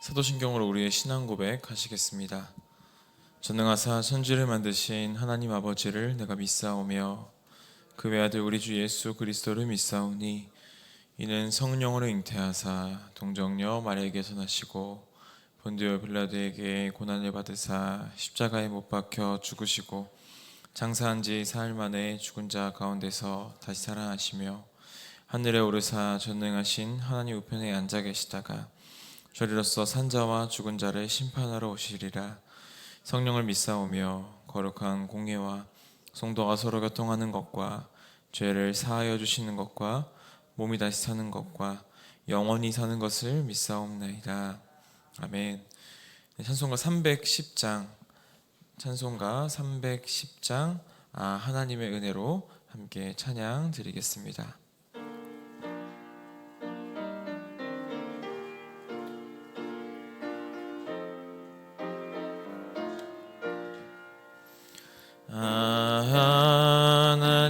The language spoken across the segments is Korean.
사도신경으로 우리의 신앙 고백 하시겠습니다. 전능하사 천지를 만드신 하나님 아버지를 내가 믿사오며 그 외아들 우리 주 예수 그리스도를 믿사오니 이는 성령으로 잉태하사 동정녀 마리아에게서 나시고 본디오 빌라도에게 고난을 받으사 십자가에 못 박혀 죽으시고 장사한 지 사흘 만에 죽은 자 가운데서 다시 살아나시며 하늘에 오르사 전능하신 하나님 우편에 앉아 계시다가 저리로서 산자와 죽은 자를 심판하러 오시리라. 성령을 믿사오며 거룩한 공예와 성도가 서로 교통하는 것과 죄를 사하여 주시는 것과 몸이 다시 사는 것과 영원히 사는 것을 믿사옵나이다. 아멘. 찬송가 310장 찬송가 310장 하나님의 은혜로 함께 찬양 드리겠습니다.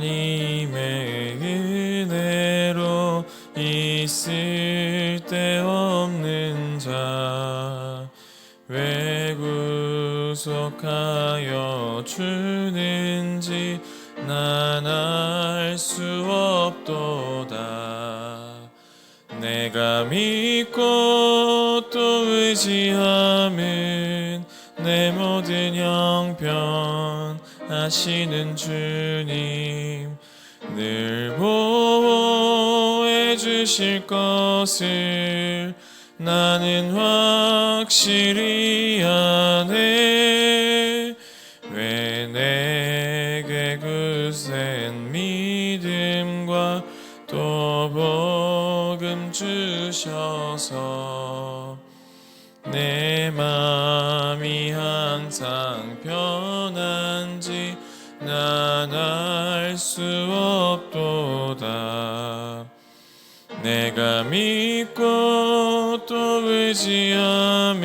하나님의 은혜로 있을 데 없는 자 왜 구속하여 주는지 난 알 수 없도다. 내가 믿고 또 의지함은 내 모든 형편 하시는 주님 늘 보호해 주실 것을 나는 확실히 아네. 왜 내게 굳센 믿음과 또 복음 주셔서 내 맘이 항상 편한지 난 알 수 없도다. 내가 믿고 또 의지함은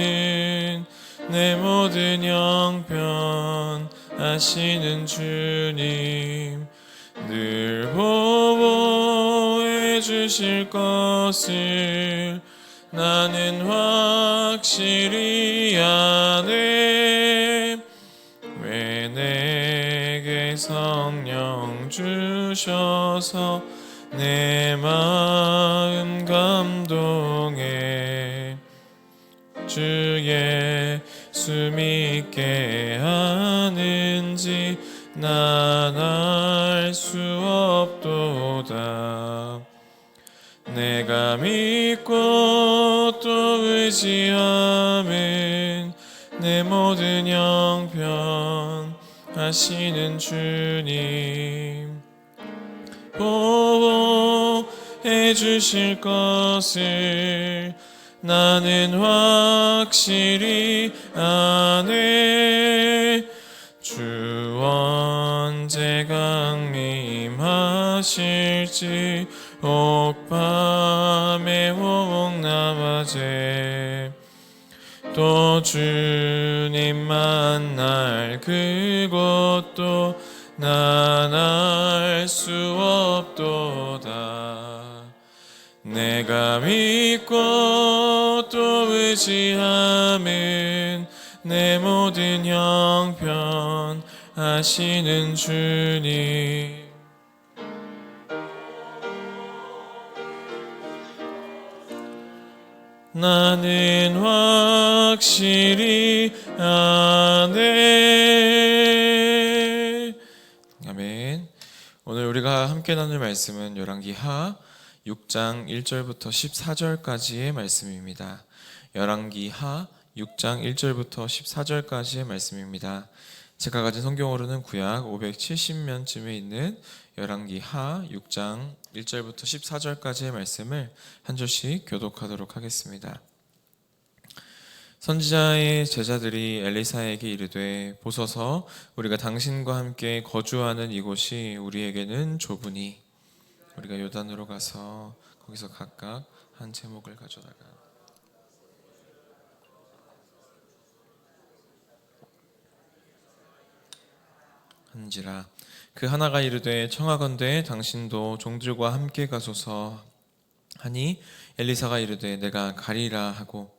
내 모든 형편 하시는 주님 늘 보호해 주실 것을 나는 확실히 아네. 왜 내게 성령 주셔서 내 마음 감동해 주 예수 믿게 하는지 난 알 수 없도다. 내가 믿고 또 의지함은 내 모든 형편 하시는 주님 보호해 주실 것을 나는 확실히 아네. 주 언제 강림하실지 옥밤에 홍남아제 또 주님 만날 그곳도 난 알 수 없도다. 내가 믿고 또 의지함은 내 모든 형편 하시는 주님 나는 확실히 아네. 아멘. 오늘 우리가 함께 나눌 말씀은 열왕기하 6장 1절부터 14절까지의 말씀입니다. 열왕기하 6장 1절부터 14절까지의 말씀입니다. 제가 가진 성경으로는 구약 570면쯤에 있는 열왕기하 6장 1절부터 14절까지의 말씀을 한 절씩 교독하도록 하겠습니다. 선지자의 제자들이 엘리사에게 이르되 보소서 우리가 당신과 함께 거주하는 이곳이 우리에게는 좁으니 우리가 요단으로 가서 거기서 각각 한 제목을 가져다가 한지라. 그 하나가 이르되 청하건대 당신도 종들과 함께 가소서 하니 엘리사가 이르되 내가 가리라 하고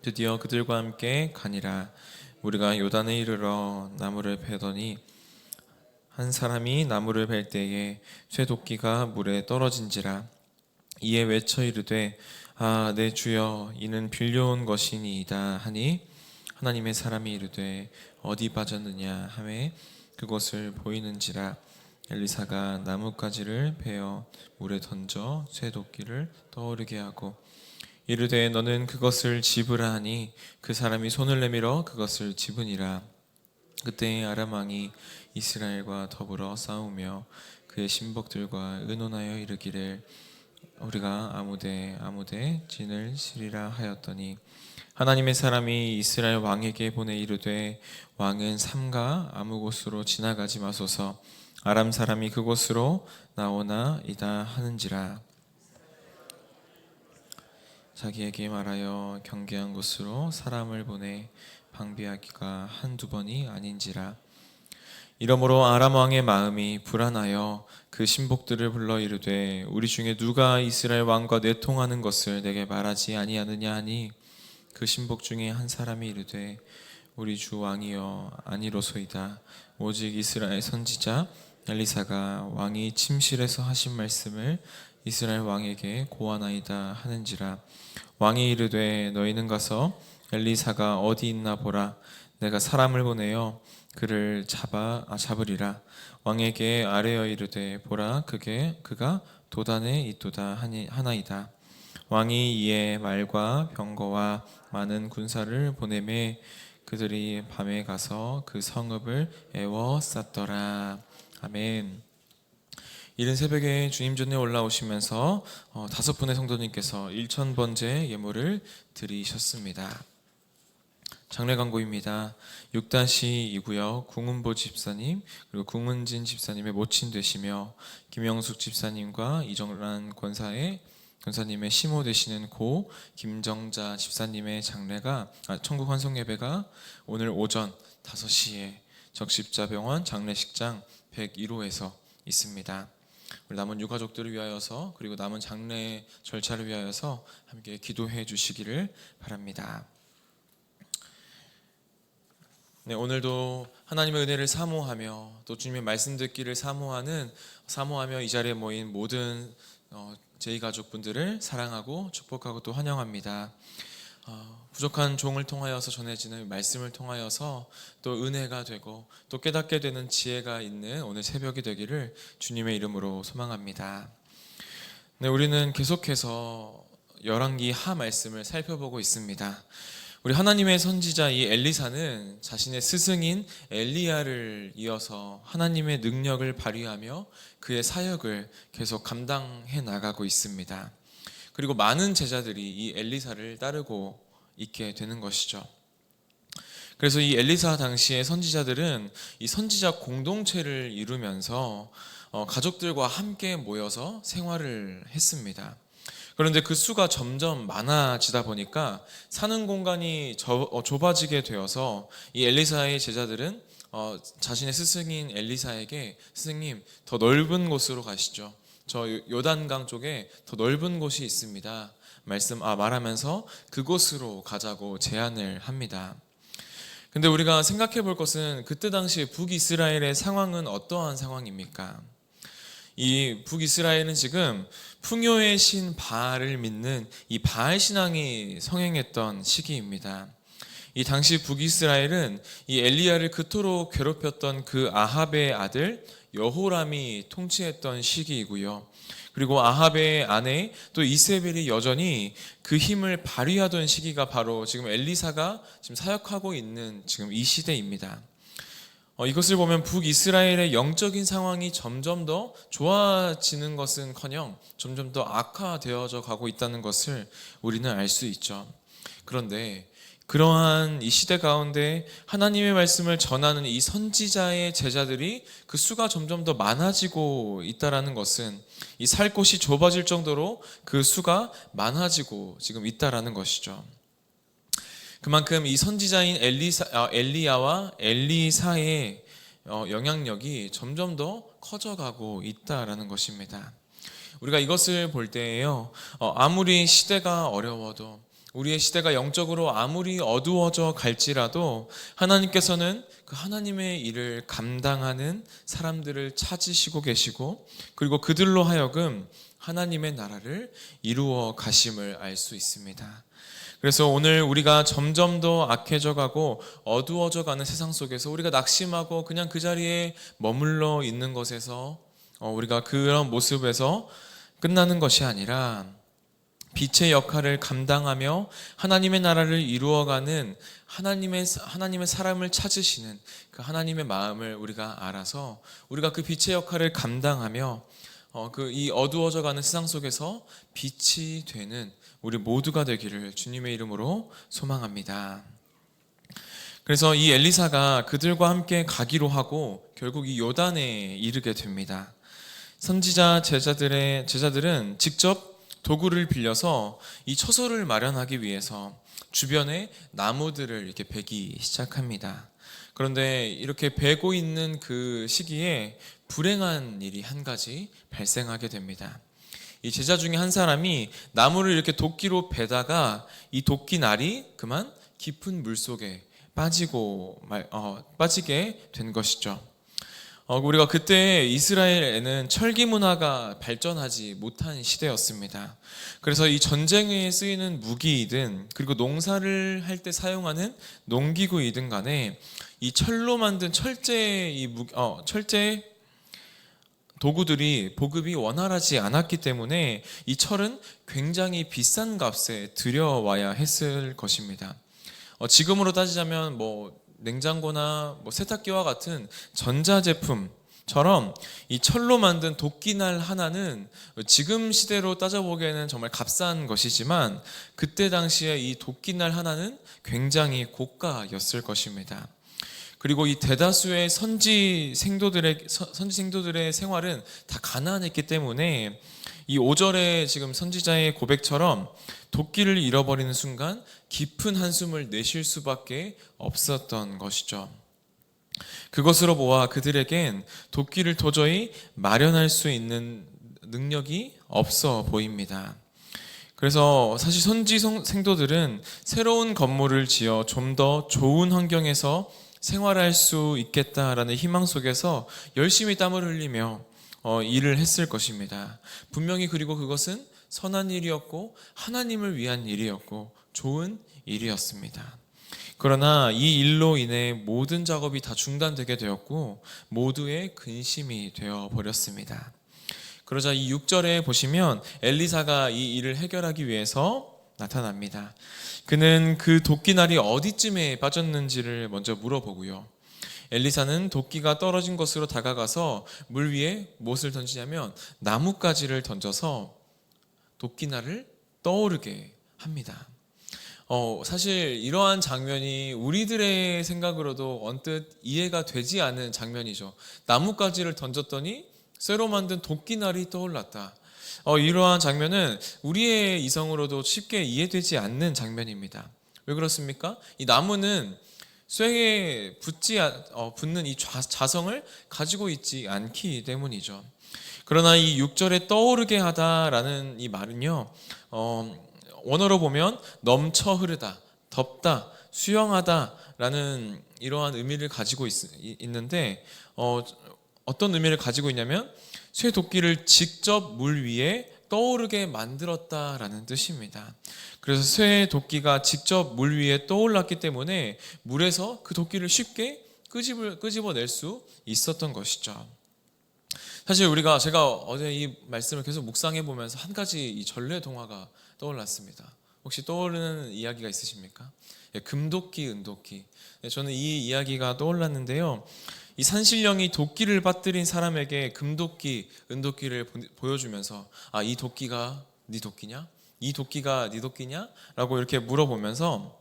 드디어 그들과 함께 가니라. 우리가 요단에 이르러 나무를 베더니 한 사람이 나무를 벨 때에 쇠도끼가 물에 떨어진지라. 이에 외쳐 이르되 아 내 주여 이는 빌려온 것이니이다 하니 하나님의 사람이 이르되 어디 빠졌느냐 하매 그곳을 보이는지라. 엘리사가 나뭇가지를 베어 물에 던져 쇠도끼를 떠오르게 하고 이르되 너는 그것을 집으라 하니 그 사람이 손을 내밀어 그것을 집으니라. 그때 아람 왕이 이스라엘과 더불어 싸우며 그의 신복들과 의논하여 이르기를 우리가 아무데 진을 치리라 하였더니 하나님의 사람이 이스라엘 왕에게 보내 이르되 왕은 삼가 아무 곳으로 지나가지 마소서. 아람 사람이 그곳으로 나오나이다 하는지라. 자기에게 말하여 경계한 곳으로 사람을 보내 방비하기가 한두 번이 아닌지라. 이러므로 아람 왕의 마음이 불안하여 그 신복들을 불러 이르되 우리 중에 누가 이스라엘 왕과 내통하는 것을 내게 말하지 아니하느냐 하니 그 신복 중에 한 사람이 이르되 우리 주 왕이여 아니로소이다. 오직 이스라엘 선지자 엘리사가 왕이 침실에서 하신 말씀을 이스라엘 왕에게 고하나이다 하는지라. 왕이 이르되 너희는 가서 엘리사가 어디 있나 보라. 내가 사람을 보내어 그를 잡으리라. 왕에게 아뢰어 이르되 보라 그가 도단에 있도다 하나이다. 왕이 이에 말과 병거와 많은 군사를 보내매 그들이 밤에 가서 그 성읍을 에워쌌더라. 아멘. 이른 새벽에 주님 전에 올라오시면서 5분의 성도님께서 1000번째 예물을 드리셨습니다. 장례 광고입니다. 6-2구역 궁은보 집사님 그리고 궁은진 집사님의 모친 되시며 김영숙 집사님과 이정란 권사님의 시모 되시는 고 김정자 집사님의 천국 환송 예배가 오늘 오전 5시에 적십자병원 장례식장 101호에서 있습니다. 우리 남은 유가족들을 위하여서 그리고 남은 장례 절차를 위하여서 함께 기도해 주시기를 바랍니다. 네, 오늘도 하나님의 은혜를 사모하며 또 주님의 말씀 듣기를 사모하며 이 자리에 모인 모든 제2가족분들을 사랑하고 축복하고 또 환영합니다. 부족한 종을 통하여서 전해지는 말씀을 통하여서 또 은혜가 되고 또 깨닫게 되는 지혜가 있는 오늘 새벽이 되기를 주님의 이름으로 소망합니다. 네, 우리는 계속해서 열왕기 하 말씀을 살펴보고 있습니다. 우리 하나님의 선지자 이 엘리사는 자신의 스승인 엘리야를 이어서 하나님의 능력을 발휘하며 그의 사역을 계속 감당해 나가고 있습니다. 그리고 많은 제자들이 이 엘리사를 따르고 있게 되는 것이죠. 그래서 이 엘리사 당시의 선지자들은 이 선지자 공동체를 이루면서 가족들과 함께 모여서 생활을 했습니다. 그런데 그 수가 점점 많아지다 보니까 사는 공간이 좁아지게 되어서 이 엘리사의 제자들은 자신의 스승인 엘리사에게 스승님 더 넓은 곳으로 가시죠. 저 요단강 쪽에 더 넓은 곳이 있습니다. 말하면서 그곳으로 가자고 제안을 합니다. 근데 우리가 생각해 볼 것은 그때 당시 북이스라엘의 상황은 어떠한 상황입니까? 이 북이스라엘은 지금 풍요의 신 바알을 믿는 이 바알 신앙이 성행했던 시기입니다. 이 당시 북이스라엘은 이 엘리야를 그토록 괴롭혔던 그 아합의 아들 여호람이 통치했던 시기이고요. 그리고 아합의 아내 또 이세벨이 여전히 그 힘을 발휘하던 시기가 바로 지금 엘리사가 지금 사역하고 있는 지금 이 시대입니다. 이것을 보면 북이스라엘의 영적인 상황이 점점 더 좋아지는 것은커녕 점점 더 악화되어져 가고 있다는 것을 우리는 알 수 있죠. 그런데 그러한 이 시대 가운데 하나님의 말씀을 전하는 이 선지자의 제자들이 그 수가 점점 더 많아지고 있다라는 것은 이 살 곳이 좁아질 정도로 그 수가 많아지고 지금 있다라는 것이죠. 그만큼 이 선지자인 엘리야와 엘리사의 영향력이 점점 더 커져가고 있다라는 것입니다. 우리가 이것을 볼 때에요, 아무리 시대가 어려워도 우리의 시대가 영적으로 아무리 어두워져 갈지라도 하나님께서는 그 하나님의 일을 감당하는 사람들을 찾으시고 계시고, 그리고 그들로 하여금 하나님의 나라를 이루어 가심을 알 수 있습니다. 그래서 오늘 우리가 점점 더 악해져 가고 어두워져 가는 세상 속에서 우리가 낙심하고 그냥 그 자리에 머물러 있는 것에서 우리가 그런 모습에서 끝나는 것이 아니라 빛의 역할을 감당하며 하나님의 나라를 이루어가는 하나님의 사람을 찾으시는 그 하나님의 마음을 우리가 알아서 우리가 그 빛의 역할을 감당하며 이 어두워져가는 세상 속에서 빛이 되는 우리 모두가 되기를 주님의 이름으로 소망합니다. 그래서 이 엘리사가 그들과 함께 가기로 하고 결국 이 요단에 이르게 됩니다. 선지자 제자들은 직접 도구를 빌려서 이 처소를 마련하기 위해서 주변에 나무들을 이렇게 베기 시작합니다. 그런데 이렇게 베고 있는 그 시기에 불행한 일이 한 가지 발생하게 됩니다. 이 제자 중에 한 사람이 나무를 이렇게 도끼로 베다가 이 도끼날이 그만 깊은 물 속에 빠지게 된 것이죠. 우리가 그때 이스라엘에는 철기 문화가 발전하지 못한 시대였습니다. 그래서 이 전쟁에 쓰이는 무기이든 그리고 농사를 할 때 사용하는 농기구이든 간에 이 철로 만든 철제 도구들이 보급이 원활하지 않았기 때문에 이 철은 굉장히 비싼 값에 들여와야 했을 것입니다. 지금으로 따지자면 냉장고나 세탁기와 같은 전자제품처럼 이 철로 만든 도끼날 하나는 지금 시대로 따져보기에는 정말 값싼 것이지만 그때 당시에 이 도끼날 하나는 굉장히 고가였을 것입니다. 그리고 이 대다수의 선지 생도들의 생활은 다 가난했기 때문에 이 5절에 지금 선지자의 고백처럼 도끼를 잃어버리는 순간 깊은 한숨을 내쉴 수밖에 없었던 것이죠. 그것으로 보아 그들에겐 도끼를 도저히 마련할 수 있는 능력이 없어 보입니다. 그래서 사실 선지 생도들은 새로운 건물을 지어 좀 더 좋은 환경에서 생활할 수 있겠다라는 희망 속에서 열심히 땀을 흘리며 일을 했을 것입니다. 분명히 그리고 그것은 선한 일이었고 하나님을 위한 일이었고 좋은 일이었습니다. 그러나 이 일로 인해 모든 작업이 다 중단되게 되었고 모두의 근심이 되어 버렸습니다. 그러자 이 6절에 보시면 엘리사가 이 일을 해결하기 위해서 나타납니다. 그는 그 도끼날이 어디쯤에 빠졌는지를 먼저 물어보고요. 엘리사는 도끼가 떨어진 곳으로 다가가서 물 위에 무엇을 던지냐면 나뭇가지를 던져서 도끼날을 떠오르게 합니다. 사실 이러한 장면이 우리들의 생각으로도 언뜻 이해가 되지 않는 장면이죠. 나뭇가지를 던졌더니 쇠로 만든 도끼날이 떠올랐다. 이러한 장면은 우리의 이성으로도 쉽게 이해되지 않는 장면입니다. 왜 그렇습니까? 이 나무는 쇠에 붙는 이 자성을 가지고 있지 않기 때문이죠. 그러나 이 6절에 떠오르게 하다라는 이 말은요, 원어로 보면 넘쳐 흐르다, 덮다, 수영하다라는 이러한 의미를 가지고 있는데 어떤 의미를 가지고 있냐면 쇠 도끼를 직접 물 위에 떠오르게 만들었다라는 뜻입니다. 그래서 쇠 도끼가 직접 물 위에 떠올랐기 때문에 물에서 그 도끼를 쉽게 끄집어낼 수 있었던 것이죠. 사실 제가 어제 이 말씀을 계속 묵상해 보면서 한 가지 이 전래 동화가 떠올랐습니다. 혹시 떠오르는 이야기가 있으십니까? 금도끼, 은도끼. 저는 이 이야기가 떠올랐는데요. 이 산신령이 도끼를 빠뜨린 사람에게 금도끼, 은도끼를 보여주면서 이 도끼가 네 도끼냐? 이 도끼가 네 도끼냐? 라고 이렇게 물어보면서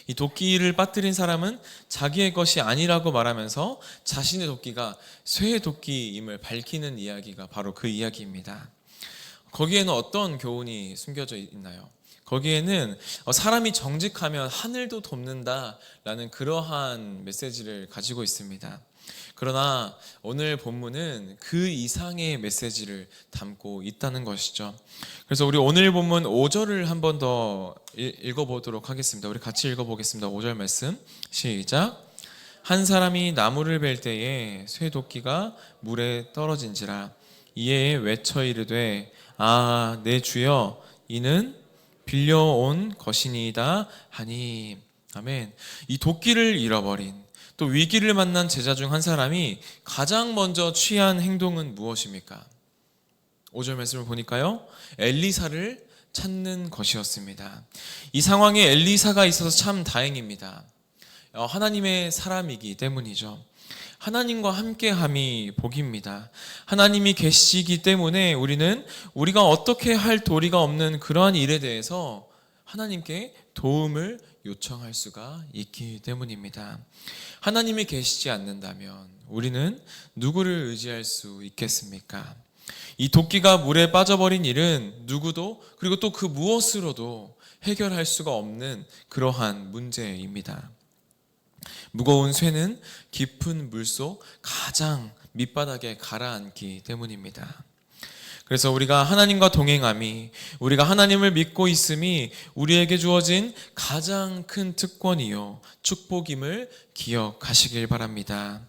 이 도끼를 빠뜨린 사람은 자기의 것이 아니라고 말하면서 자신의 도끼가 쇠의 도끼임을 밝히는 이야기가 바로 그 이야기입니다. 거기에는 어떤 교훈이 숨겨져 있나요? 거기에는 사람이 정직하면 하늘도 돕는다라는 그러한 메시지를 가지고 있습니다. 그러나 오늘 본문은 그 이상의 메시지를 담고 있다는 것이죠. 그래서 우리 오늘 본문 5절을 한 번 더 읽어보도록 하겠습니다. 우리 같이 읽어보겠습니다. 5절 말씀 시작. 한 사람이 나무를 벨 때에 쇠도끼가 물에 떨어진지라 이에 외쳐 이르되 아 내 주여 이는 빌려온 것이니이다 하니. 아멘. 이 도끼를 잃어버린 또 위기를 만난 제자 중 한 사람이 가장 먼저 취한 행동은 무엇입니까? 5절 말씀을 보니까요, 엘리사를 찾는 것이었습니다. 이 상황에 엘리사가 있어서 참 다행입니다. 하나님의 사람이기 때문이죠. 하나님과 함께함이 복입니다. 하나님이 계시기 때문에 우리가 어떻게 할 도리가 없는 그러한 일에 대해서 하나님께 도움을 요청할 수가 있기 때문입니다. 하나님이 계시지 않는다면 우리는 누구를 의지할 수 있겠습니까? 이 도끼가 물에 빠져버린 일은 누구도 그리고 또 그 무엇으로도 해결할 수가 없는 그러한 문제입니다. 무거운 쇠는 깊은 물속 가장 밑바닥에 가라앉기 때문입니다. 그래서 우리가 하나님과 동행함이, 우리가 하나님을 믿고 있음이 우리에게 주어진 가장 큰 특권이요 축복임을 기억하시길 바랍니다.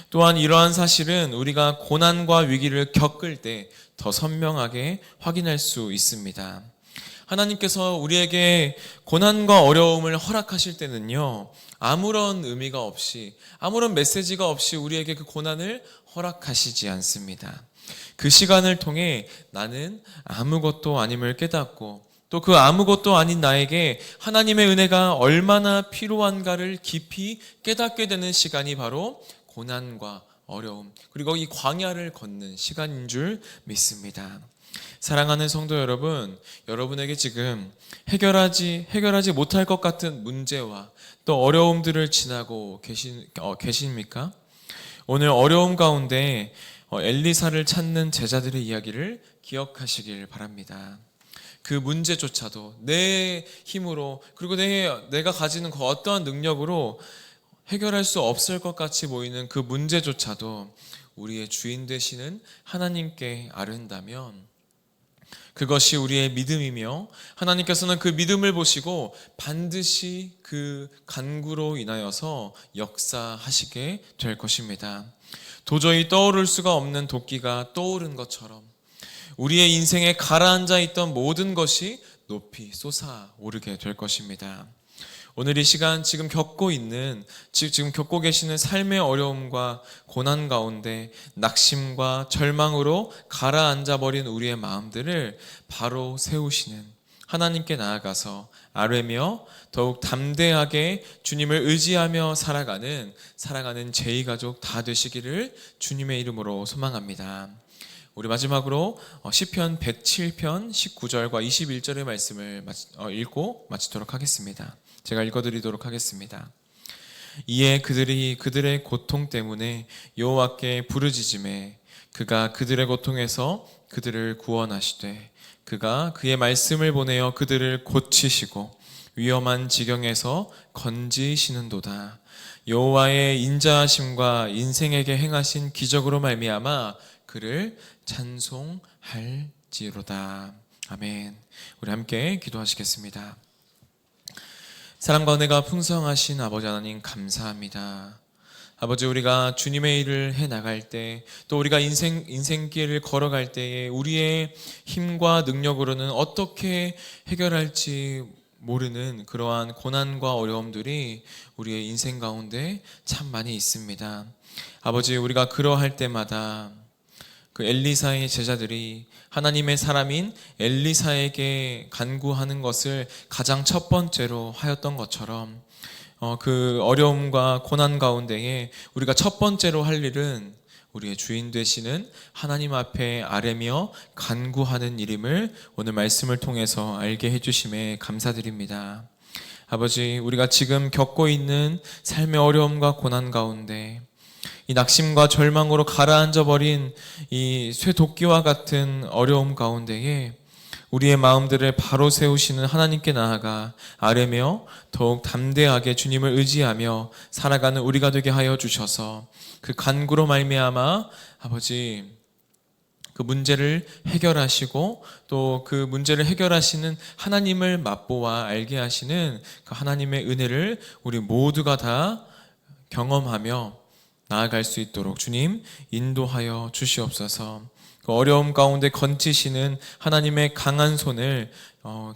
또한 이러한 사실은 우리가 고난과 위기를 겪을 때 더 선명하게 확인할 수 있습니다. 하나님께서 우리에게 고난과 어려움을 허락하실 때는요, 아무런 의미가 없이, 아무런 메시지가 없이 우리에게 그 고난을 허락하시지 않습니다. 그 시간을 통해 나는 아무것도 아님을 깨닫고 또 그 아무것도 아닌 나에게 하나님의 은혜가 얼마나 필요한가를 깊이 깨닫게 되는 시간이 바로 고난과 어려움 그리고 이 광야를 걷는 시간인 줄 믿습니다. 사랑하는 성도 여러분, 여러분에게 지금 해결하지 못할 것 같은 문제와 또 어려움들을 지나고 계십니까? 오늘 어려움 가운데 엘리사를 찾는 제자들의 이야기를 기억하시길 바랍니다. 그 문제조차도 내 힘으로 그리고 내가 가지는 그 어떠한 능력으로 해결할 수 없을 것 같이 보이는 그 문제조차도 우리의 주인 되시는 하나님께 아른다면 그것이 우리의 믿음이며 하나님께서는 그 믿음을 보시고 반드시 그 간구로 인하여서 역사하시게 될 것입니다. 도저히 떠오를 수가 없는 도끼가 떠오른 것처럼 우리의 인생에 가라앉아 있던 모든 것이 높이 솟아오르게 될 것입니다. 오늘 이 시간 지금 겪고 계시는 삶의 어려움과 고난 가운데 낙심과 절망으로 가라앉아 버린 우리의 마음들을 바로 세우시는 하나님께 나아가서 아뢰며 더욱 담대하게 주님을 의지하며 살아가는 사랑하는 제2가족 다 되시기를 주님의 이름으로 소망합니다. 우리 마지막으로 시편 107편 19절과 21절의 말씀을 읽고 마치도록 하겠습니다. 제가 읽어드리도록 하겠습니다. 이에 그들이 그들의 고통 때문에 여호와께 부르짖음에 그가 그들의 고통에서 그들을 구원하시되 그가 그의 말씀을 보내어 그들을 고치시고 위험한 지경에서 건지시는도다. 여호와의 인자하심과 인생에게 행하신 기적으로 말미암아 그를 찬송할지로다. 아멘. 우리 함께 기도하시겠습니다. 사랑과 은혜가 풍성하신 아버지 하나님 감사합니다. 아버지, 우리가 주님의 일을 해나갈 때 또 우리가 인생길을 걸어갈 때에 우리의 힘과 능력으로는 어떻게 해결할지 모르는 그러한 고난과 어려움들이 우리의 인생 가운데 참 많이 있습니다. 아버지, 우리가 그러할 때마다 그 엘리사의 제자들이 하나님의 사람인 엘리사에게 간구하는 것을 가장 첫 번째로 하였던 것처럼 그 어려움과 고난 가운데에 우리가 첫 번째로 할 일은 우리의 주인 되시는 하나님 앞에 아뢰며 간구하는 일임을 오늘 말씀을 통해서 알게 해주심에 감사드립니다. 아버지, 우리가 지금 겪고 있는 삶의 어려움과 고난 가운데 이 낙심과 절망으로 가라앉아 버린 이 쇠도끼와 같은 어려움 가운데에 우리의 마음들을 바로 세우시는 하나님께 나아가 아뢰며 더욱 담대하게 주님을 의지하며 살아가는 우리가 되게 하여 주셔서 그 간구로 말미암아 아버지 그 문제를 해결하시고 또 그 문제를 해결하시는 하나님을 맛보아 알게 하시는 그 하나님의 은혜를 우리 모두가 다 경험하며 나아갈 수 있도록 주님 인도하여 주시옵소서. 그 어려움 가운데 건지시는 하나님의 강한 손을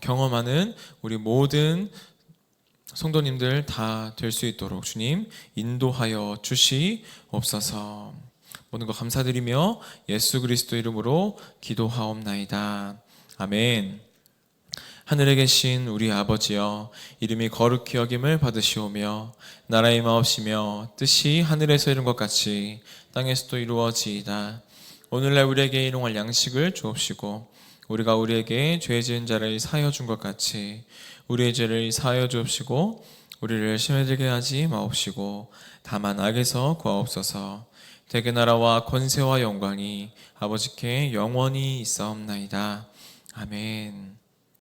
경험하는 우리 모든 성도님들 다 될 수 있도록 주님 인도하여 주시옵소서. 모든 것 감사드리며 예수 그리스도 이름으로 기도하옵나이다. 아멘. 하늘에 계신 우리 아버지여, 이름이 거룩히 여김을 받으시오며 나라의 임하옵시며 뜻이 하늘에서 이룬 것 같이 땅에서도 이루어지이다. 오늘날 우리에게 일용할 양식을 주옵시고 우리가 우리에게 죄 지은 자를 사하여 준 것 같이 우리의 죄를 사하여 주옵시고 우리를 시험에 들게 하지 마옵시고 다만 악에서 구하옵소서. 대개 나라와 권세와 영광이 아버지께 영원히 있사옵나이다. 아멘.